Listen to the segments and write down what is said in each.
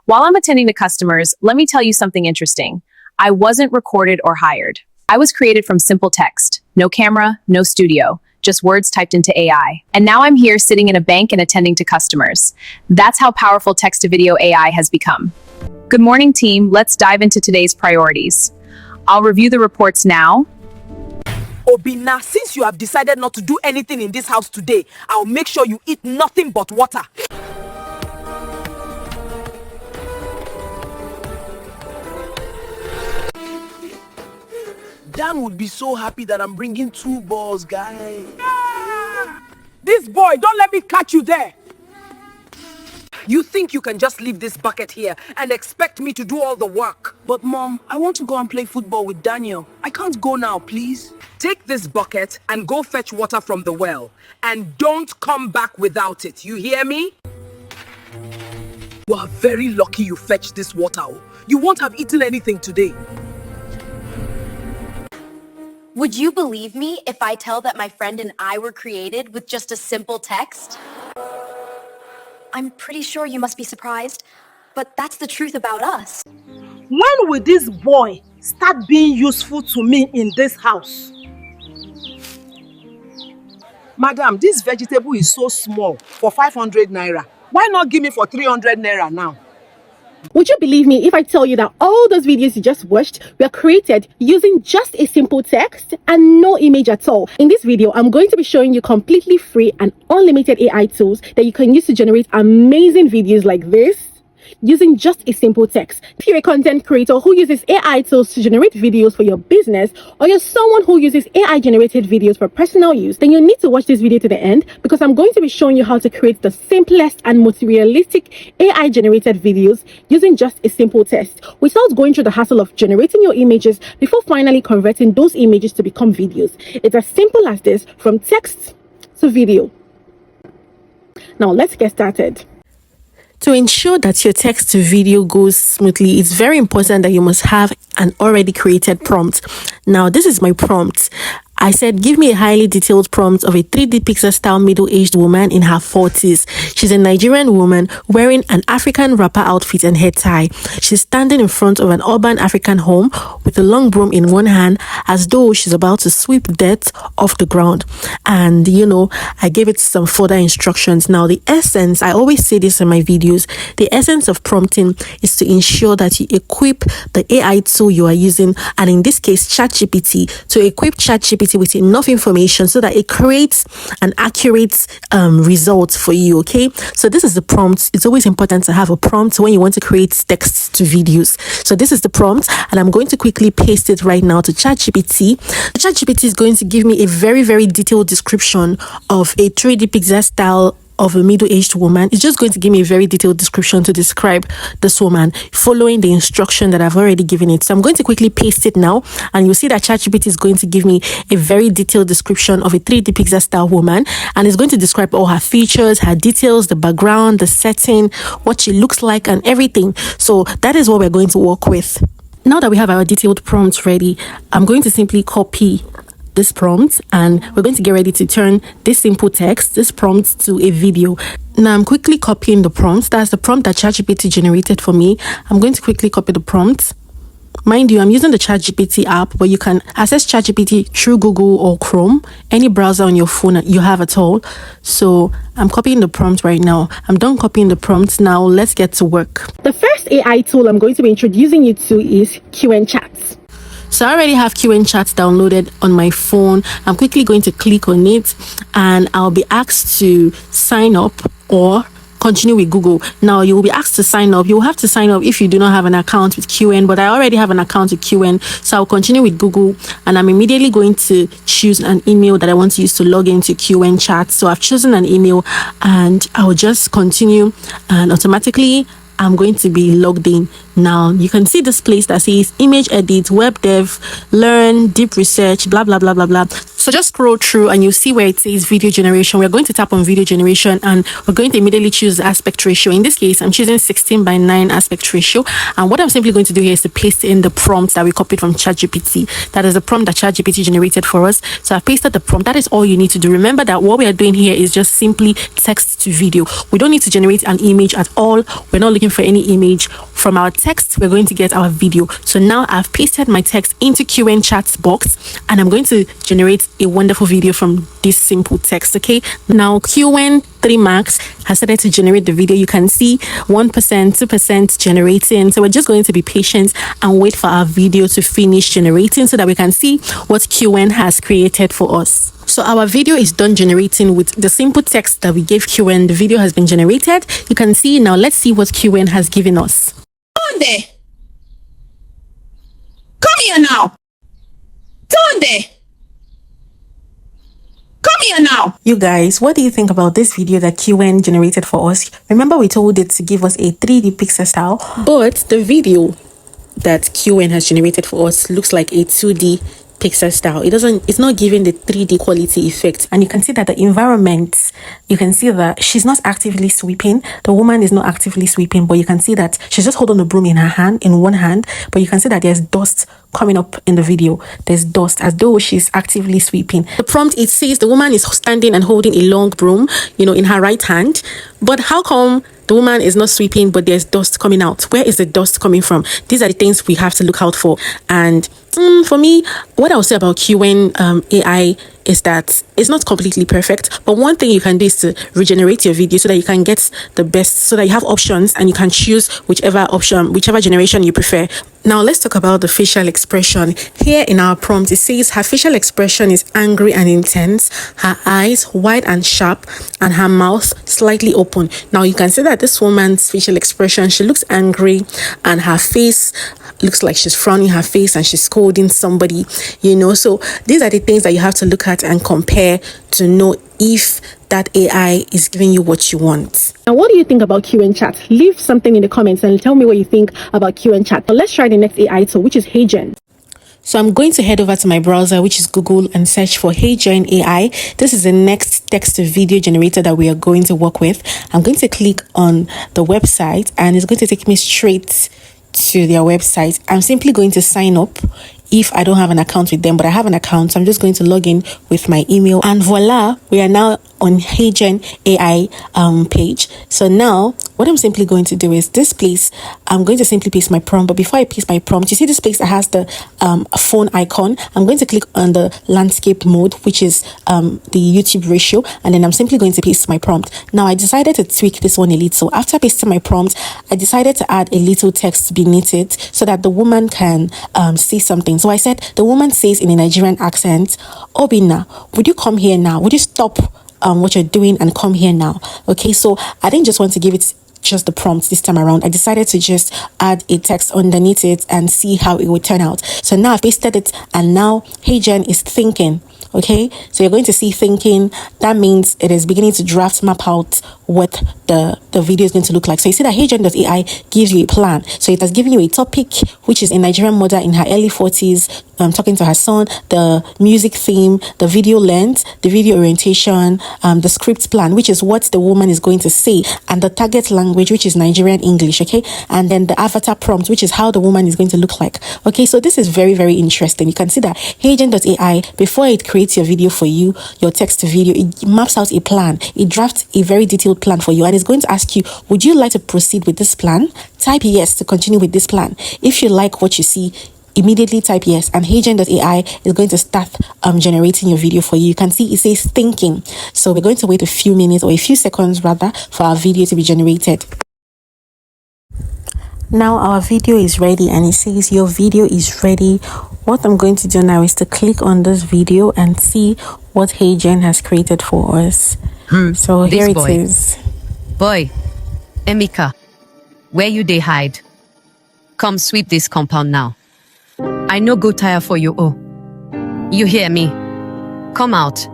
While I'm attending to customers, let me tell you something interesting. I wasn't recorded or hired. I was created from simple text. No camera, no studio, just words typed into AI. And now I'm here sitting in a bank and attending to customers. That's how powerful text-to-video AI has become. Good morning, team. Let's dive into today's priorities. I'll review the reports now. Obina, since you have decided not to do anything in this house today, I'll make sure you eat nothing but water. Dan would be so happy that I'm bringing 2 balls, guys. Yeah. This boy, don't let me catch you there. You think you can just leave this bucket here and expect me to do all the work? But Mom, I want to go and play football with Daniel. I can't go now, please. Take this bucket and go fetch water from the well. And don't come back without it. You hear me? You are very lucky you fetched this water. You won't have eaten anything today. Would you believe me if I tell that my friend and I were created with just a simple text? I'm pretty sure you must be surprised, but that's the truth about us. When will this boy start being useful to me in this house? Madam, this vegetable is so small for 500 naira. Why not give me for 300 naira now? Would you believe me if I tell you that all those videos you just watched were created using just a simple text and no image at all? In this video, I'm going to be showing you completely free and unlimited AI tools that you can use to generate amazing videos like this using just a simple text. If you're a content creator who uses AI tools to generate videos for your business, or you're someone who uses AI generated videos for personal use, then you need to watch this video to the end, because I'm going to be showing you how to create the simplest and most realistic AI generated videos using just a simple text without going through the hassle of generating your images before finally converting those images to become videos. It's as simple as this, from text to video. Now let's get started. To ensure that your text to video goes smoothly, it's very important that you must have an already created prompt. Now, this is my prompt. I said, give me a highly detailed prompt of a 3D pixel style middle-aged woman in her 40s. She's a Nigerian woman wearing an African wrapper outfit and hair tie. She's standing in front of an urban African home with a long broom in one hand, as though she's about to sweep dirt off the ground. And, I gave it some further instructions. Now, the essence, I always say this in my videos, the essence of prompting is to ensure that you equip the AI tool you are using, and in this case, ChatGPT, to equip ChatGPT with enough information so that it creates an accurate result for you. Okay, so this is the prompt. It's always important to have a prompt when you want to create text to videos. So this is the prompt, and I'm going to quickly paste it right now to ChatGPT. ChatGPT is going to give me a very, very detailed description of a 3D pixel style of a middle-aged woman. It's just going to give me a very detailed description to describe this woman following the instruction that I've already given it. So I'm going to quickly paste it now, and you'll see that ChatGPT is going to give me a very detailed description of a 3D pixel style woman, and it's going to describe all her features, her details, the background, the setting, what she looks like, and everything. So that is what we're going to work with. Now that we have our detailed prompt ready, I'm going to simply copy this prompt, and we're going to get ready to turn this simple text, this prompt, to a video. Now I'm quickly copying the prompt. That's the prompt that ChatGPT generated for me. I'm going to quickly copy the prompt. Mind you, I'm using the ChatGPT app, but you can access ChatGPT through Google or Chrome, any browser on your phone you have at all. So I'm copying the prompt right now. I'm done copying the prompt. Now let's get to work. The first AI tool I'm going to be introducing you to is Qwen Chat. So I already have Qwen Chat downloaded on my phone. I'm quickly going to click on it, and I'll be asked to sign up or continue with Google. Now you will be asked to sign up. You will have to sign up if you do not have an account with Qwen, but I already have an account with Qwen. So I'll continue with Google, and I'm immediately going to choose an email that I want to use to log into Qwen Chat. So I've chosen an email, and I'll just continue, and automatically I'm going to be logged in Now you can see this place that says image edit, web dev, learn, deep research, blah blah blah blah blah. So just scroll through and you'll see where it says video generation. We're going to tap on video generation and we're going to immediately choose the aspect ratio. In this case, I'm choosing 16:9 aspect ratio. And what I'm simply going to do here is to paste in the prompt that we copied from ChatGPT. That is the prompt that ChatGPT generated for us. So I've pasted the prompt. That is all you need to do. Remember that what we are doing here is just simply text to video. We don't need to generate an image at all. We're not looking for any image. From our text, we're going to get our video. So now I've pasted my text into Qwen Chat's box and I'm going to generate a wonderful video from this simple text. Okay, now Qwen 3 Max has started to generate the video. You can see 1%, 2% generating. So we're just going to be patient and wait for our video to finish generating so that we can see what Qwen has created for us. So our video is done generating with the simple text that we gave Qwen. The video has been generated. You can see now. Let's see what Qwen has given us. Come on there. Come here now. Come on there. Come here now. You guys, what do you think about this video that Qwen generated for us? Remember we told it to give us a 3D pixel style, but the video that Qwen has generated for us looks like a 2D pixel style. It's not giving the 3D quality effect. And you can see that the environment, you can see that she's not actively sweeping. The woman is not actively sweeping, but you can see that she's just holding the broom in one hand, but you can see that there's dust coming up in the video. There's dust as though she's actively sweeping. The prompt, it says the woman is standing and holding a long broom, in her right hand. But how come the woman is not sweeping, but there's dust coming out? Where is the dust coming from? These are the things we have to look out for. And for me, what I would say about Qwen AI is that it's not completely perfect, but one thing you can do is to regenerate your video so that you can get the best, so that you have options and you can choose whichever generation you prefer. Now let's talk about the facial expression. Here in our prompt, it says her facial expression is angry and intense, her eyes wide and sharp, and her mouth slightly open. Now you can see that this woman's facial expression, she looks angry and her face looks like she's frowning her face and she's scolding somebody, So these are the things that you have to look at and compare to know if that AI is giving you what you want. Now, what do you think about Qwen Chat? Leave something in the comments and tell me what you think about Qwen Chat. Now, let's try the next AI tool, which is HeyGen. So I'm going to head over to my browser, which is Google, and search for HeyGen AI. This is the next text to video generator that we are going to work with. I'm going to click on the website and it's going to take me straight to their website. I'm simply going to sign up if I don't have an account with them, but I have an account, so I'm just going to log in with my email, and voila, we are now on HeyGen AI page. So now what I'm simply going to do is this place, I'm going to simply paste my prompt. But before I paste my prompt, you see this place that has the phone icon. I'm going to click on the landscape mode, which is the YouTube ratio, and then I'm simply going to paste my prompt. Now I decided to tweak this one a little. So after pasting my prompt, I decided to add a little text beneath it so that the woman can say something. So I said, the woman says in a Nigerian accent, "Obinna, would you come here now? Would you stop what you're doing and come here now?" Okay, so I didn't just want to give it just the prompt this time around. I decided to just add a text underneath it and see how it would turn out. So now I've pasted it, and now HeyGen is thinking. Okay, so you're going to see thinking. That means it is beginning to map out what the video is going to look like. So you see that HeyGen AI gives you a plan. So it has given you a topic, which is a Nigerian mother in her early 40s talking to her son, the music theme, the video length, the video orientation, the script plan, which is what the woman is going to say, and the target language, which is Nigerian English. Okay, and then the avatar prompt, which is how the woman is going to look like. Okay, so this is very, very interesting. You can see that HeyGen AI, before it creates your video for you, your text to video, it maps out a plan. It drafts a very detailed plan for you, and it's going to ask you, would you like to proceed with this plan? Type yes to continue with this plan. If you like what you see, immediately type yes, and HeyGen AI is going to start generating your video for you. You can see it says thinking. So we're going to wait a few minutes, or a few seconds rather, for our video to be generated. Now our video is ready, and it says your video is ready. What I'm going to do now is to click on this video and see what HeyGen has created for us. So here it is. Boy, Emeka, where you dey hide? Come sweep this compound now. I no go tire for you, oh. You hear me? Come out.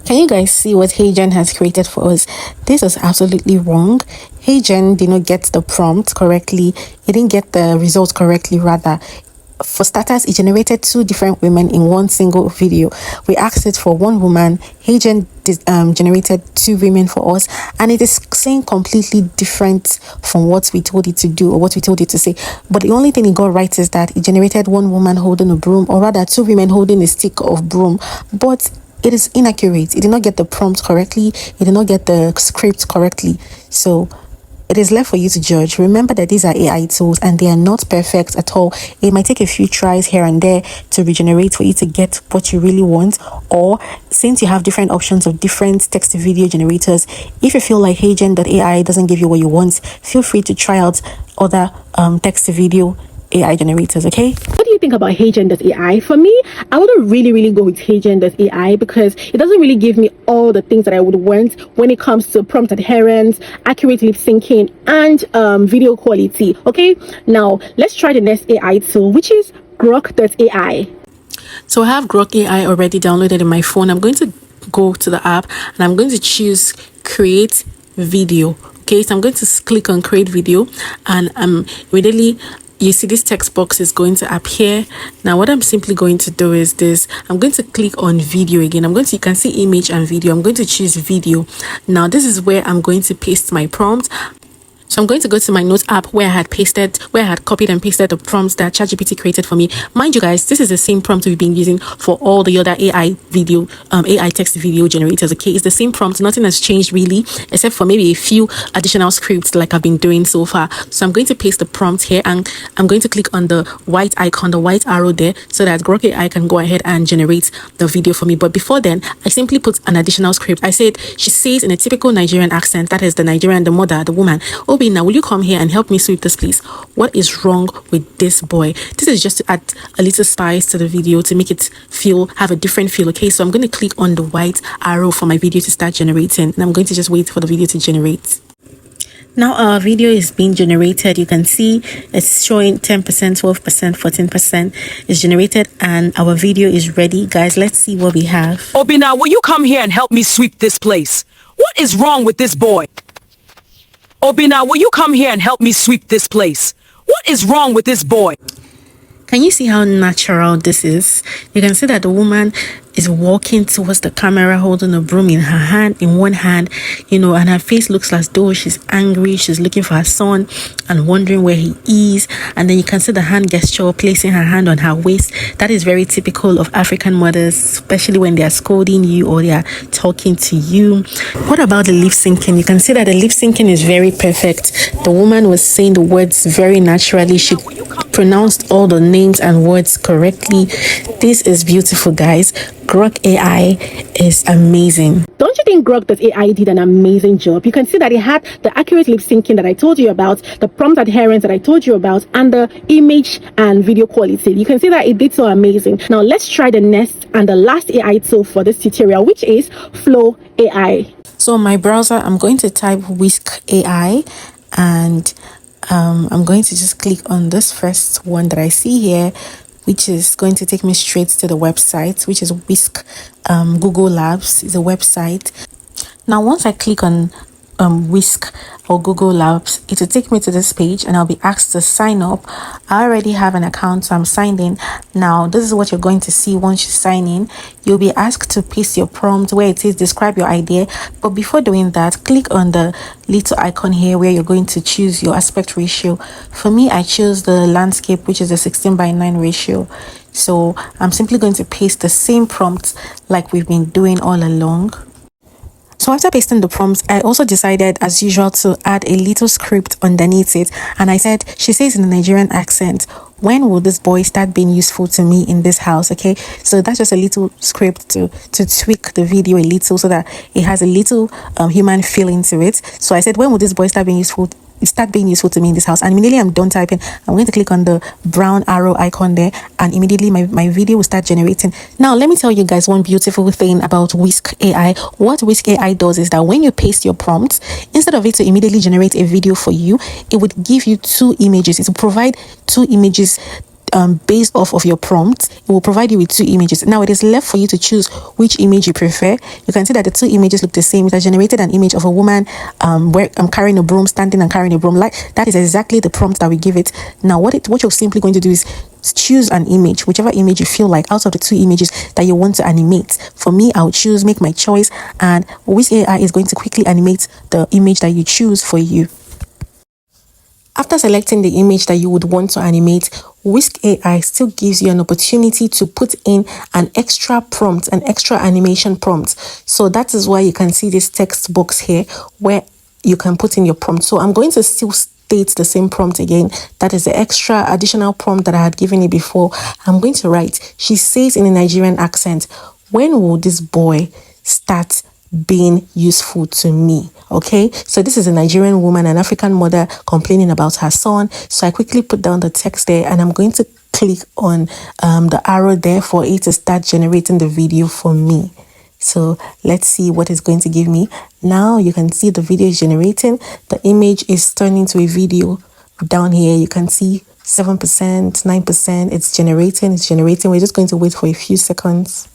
Can you guys see what HeyGen has created for us? This is absolutely wrong. HeyGen did not get the prompt correctly. It didn't get the result correctly, rather. For starters, it generated 2 different women in one single video. We asked it for 1 woman. HeyGen generated 2 women for us, and it is saying completely different from what we told it to do or what we told it to say. But the only thing it got right is that it generated 1 woman holding a broom, or rather 2 women holding a stick of broom. But it is inaccurate. It did not get the prompt correctly. It did not get the script correctly. So it is left for you to judge. Remember that these are AI tools and they are not perfect at all. It might take a few tries here and there to regenerate for you to get what you really want. Or since you have different options of different text to video generators, if you feel like HeyGen AI doesn't give you what you want, feel free to try out other text to video AI generators, okay? What do you think about HeyGen AI? For me, I wouldn't really go with HeyGen AI because it doesn't really give me all the things that I would want when it comes to prompt adherence, accurate lip syncing, and video quality. Okay, now let's try the next AI tool, which is Grok AI. So I have Grok AI already downloaded in my phone. I'm going to go to the app and I'm going to choose create video. Okay, so I'm going to click on create video, and immediately you see this text box is going to appear. Now what I'm simply going to do is this. I'm going to click on video again. You can see image and video. I'm going to choose video. Now this is where I'm going to paste my prompt. So I'm going to go to my notes app where I had copied and pasted the prompts that ChatGPT created for me. Mind you guys, this is the same prompt we've been using for all the other AI text video generators. Okay, it's the same prompt. Nothing has changed really, except for maybe a few additional scripts like I've been doing so far. So I'm going to paste the prompt here, and I'm going to click on the white icon, the white arrow there, so that Grok AI can go ahead and generate the video for me. But before then, I simply put an additional script. I said, she says in a typical Nigerian accent, that is the Nigerian, the mother, the woman, now will you come here and help me sweep this place? What is wrong with this boy? This is just to add a little spice to the video to make it have a different feel. Okay, so I'm going to click on the white arrow for my video to start generating, and I'm going to just wait for the video to generate. Now our video is being generated. You can see it's showing 10%, 12%, 14% is generated, and our video is ready. Guys, let's see what we have. Obina, will you come here and help me sweep this place? What is wrong with this boy? Obina, will you come here and help me sweep this place? What is wrong with this boy? Can you see how natural this is? You can see that the woman is walking towards the camera holding a broom in one hand, and her face looks as though she's angry. She's looking for her son and wondering where he is. And then you can see the hand gesture, placing her hand on her waist. That is very typical of African mothers, especially when they are scolding you or they are talking to you. What about the lip syncing? You can see that the lip syncing is very perfect. The woman was saying the words very naturally. She pronounced all the names and words correctly. This is beautiful, guys. Grok AI is amazing. Don't you think Grok AI did an amazing job? You can see that it had the accurate lip syncing that I told you about, the prompt adherence that I told you about, and the image and video quality. You can see that it did so amazing. Now let's try the next and the last AI tool for this tutorial, which is Flow AI. So on my browser, I'm going to type Whisk AI, and I'm going to just click on this first one that I see here, which is going to take me straight to the website, which is Whisk Google Labs is a website. Now once I click on Whisk or Google Labs, it will take me to this page and I'll be asked to sign up. I already have an account, so I'm signed in. Now this is what you're going to see once you sign in. You'll be asked to paste your prompt where it says describe your idea, but before doing that, click on the little icon here where you're going to choose your aspect ratio. For me, I chose the landscape, which is a 16:9 ratio. So I'm simply going to paste the same prompt like we've been doing all along. So after pasting the prompts, I also decided, as usual, to add a little script underneath it. And I said, she says in a Nigerian accent, when will this boy start being useful to me in this house? Okay, so that's just a little script to tweak the video a little so that it has a little human feeling to it. So I said, when will this boy start being useful to me in this house? And immediately I'm done typing, I'm going to click on the brown arrow icon there, and immediately my video will start generating. Now let me tell you guys one beautiful thing about Whisk AI. What Whisk AI does is that when you paste your prompts, instead of it to immediately generate a video for you, it would give you 2 images. It will provide 2 images based off of your prompt, it will provide you with 2 images. Now it is left for you to choose which image you prefer. You can see that the 2 images look the same. It has generated an image of a woman where I'm carrying a broom, standing and carrying a broom. Like that is exactly the prompt that we give it. Now what you're simply going to do is choose an image, whichever image you feel like out of the 2 images that you want to animate. For me, I'll choose, make my choice, and Whisk AI is going to quickly animate the image that you choose for you. After selecting the image that you would want to animate, Whisk AI still gives you an opportunity to put in an extra prompt, an extra animation prompt. So that is why you can see this text box here where you can put in your prompt. So I'm going to still state the same prompt again. That is the extra additional prompt that I had given you before. I'm going to write, she says in a Nigerian accent, when will this boy start being useful to me? Okay, so this is a Nigerian woman, an African mother complaining about her son. So I quickly put down the text there, and I'm going to click on the arrow there for it to start generating the video for me. So let's see what it's going to give me. Now you can see the video is generating. The image is turning to a video. Down here you can see 7%, 9%. It's generating. We're just going to wait for a few seconds.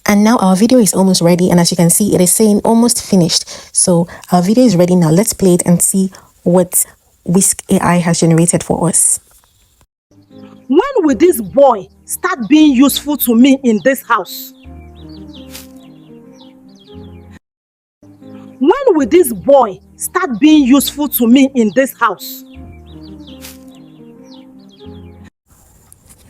And now our video is almost ready, and as you can see, it is saying almost finished. So our video is ready now. Let's play it and see what Whisk AI has generated for us. When will this boy start being useful to me in this house? When will this boy start being useful to me in this house?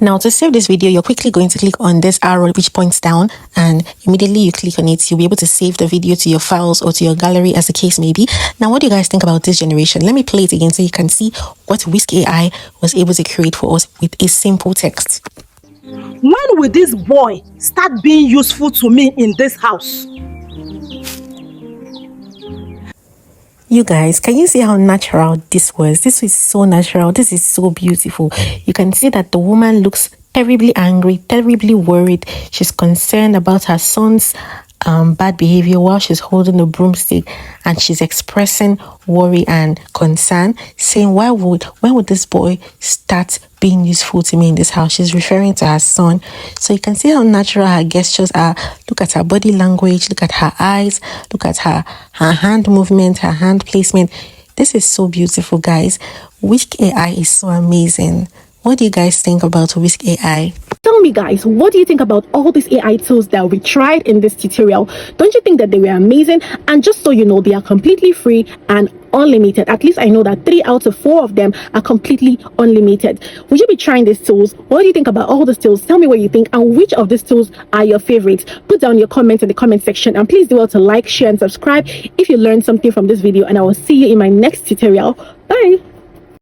Now to save this video, you're quickly going to click on this arrow which points down, and immediately you click on it, you'll be able to save the video to your files or to your gallery as the case may be. Now what do you guys think about this generation? Let me play it again so you can see what Whisk AI was able to create for us with a simple text. When will this boy start being useful to me in this house? You guys, can you see how natural this was? This is so natural. This is so beautiful. You can see that the woman looks terribly angry, terribly worried. She's concerned about her son's bad behavior while she's holding the broomstick, and she's expressing worry and concern, saying, when would this boy start being useful to me in this house? She's referring to her son. So you can see how natural her gestures are. Look at her body language, look at her eyes, look at her hand movement, her hand placement. This is so beautiful, guys. Whisk AI is so amazing. What do you guys think about Whisk AI? Tell me guys, what do you think about all these AI tools that we tried in this tutorial? Don't you think that they were amazing? And just so you know, they are completely free and unlimited. At least I know that 3 out of 4 of them are completely unlimited. Would you be trying these tools? What do you think about all these tools? Tell me what you think, and which of these tools are your favorites. Put down your comments in the comment section, and please do well to like, share and subscribe if you learned something from this video, and I will see you in my next tutorial. Bye.